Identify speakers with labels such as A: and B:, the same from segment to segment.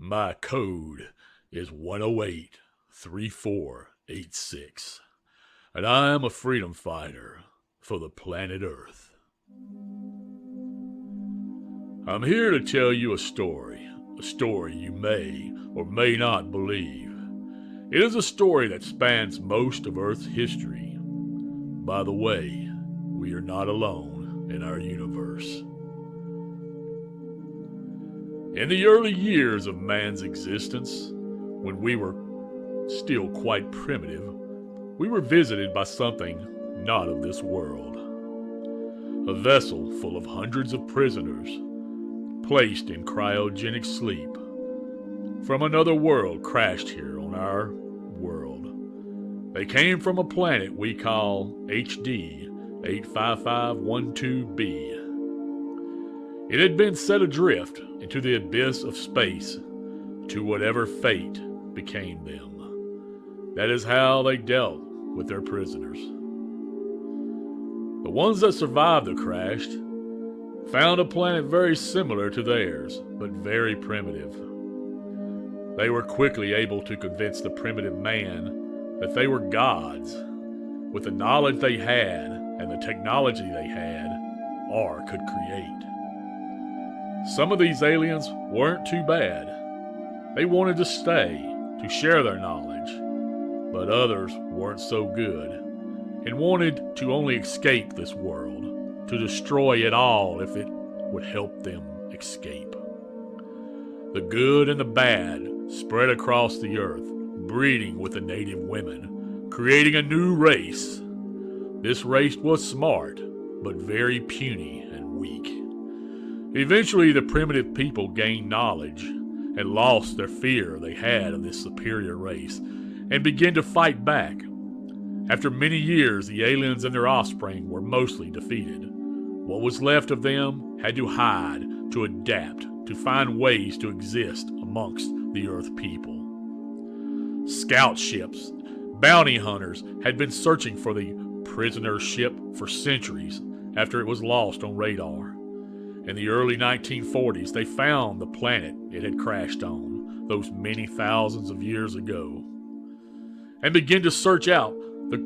A: My code is 108-3486, and I am a freedom fighter for the planet Earth. I'm here to tell you a story you may or may not believe. It is a story that spans most of Earth's history. By the way, we are not alone in our universe. In the early years of man's existence, when we were still quite primitive, we were visited by something not of this world. A vessel full of hundreds of prisoners, placed in cryogenic sleep, from another world crashed here on our world. They came from a planet we call HD 85512b. It had been set adrift into the abyss of space to whatever fate became them. That is how they dealt with their prisoners. The ones that survived the crash found a planet very similar to theirs, but very primitive. They were quickly able to convince the primitive man that they were gods, with the knowledge they had and the technology they had or could create. Some of these aliens weren't too bad. They wanted to stay, to share their knowledge, but others weren't so good and wanted to only escape this world, to destroy it all if it would help them escape. The good and the bad spread across the earth, breeding with the native women, creating a new race. This race was smart, but very puny and weak. Eventually, the primitive people gained knowledge and lost their fear they had of this superior race and began to fight back. After many years, the aliens and their offspring were mostly defeated. What was left of them had to hide, to adapt, to find ways to exist amongst the Earth people. Scout ships, bounty hunters had been searching for the prisoner ship for centuries after it was lost on radar. In the early 1940s, they found the planet it had crashed on those many thousands of years ago and began to search out the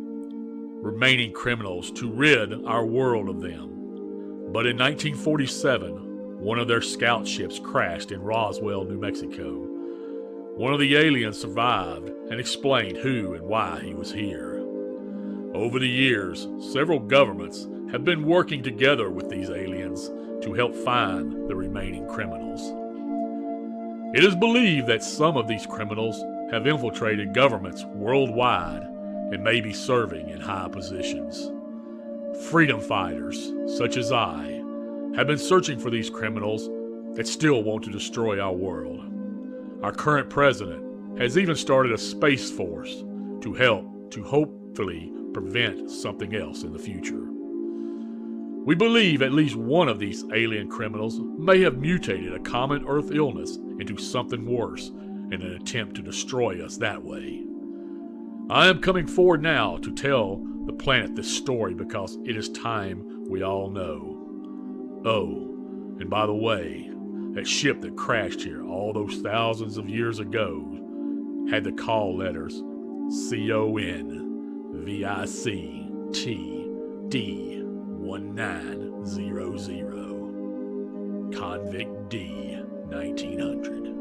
A: remaining criminals to rid our world of them. But in 1947, one of their scout ships crashed in Roswell, New Mexico. One of the aliens survived and explained who and why he was here. Over the years, several governments have been working together with these aliens to help find the remaining criminals. It is believed that some of these criminals have infiltrated governments worldwide and may be serving in high positions. Freedom fighters, such as I, have been searching for these criminals that still want to destroy our world. Our current president has even started a space force to help to hopefully prevent something else in the future. We believe at least one of these alien criminals may have mutated a common Earth illness into something worse in an attempt to destroy us that way. I am coming forward now to tell the planet this story because it is time we all know. Oh, and by the way, that ship that crashed here all those thousands of years ago had the call letters CONVICT-D1900. Convict D 1900.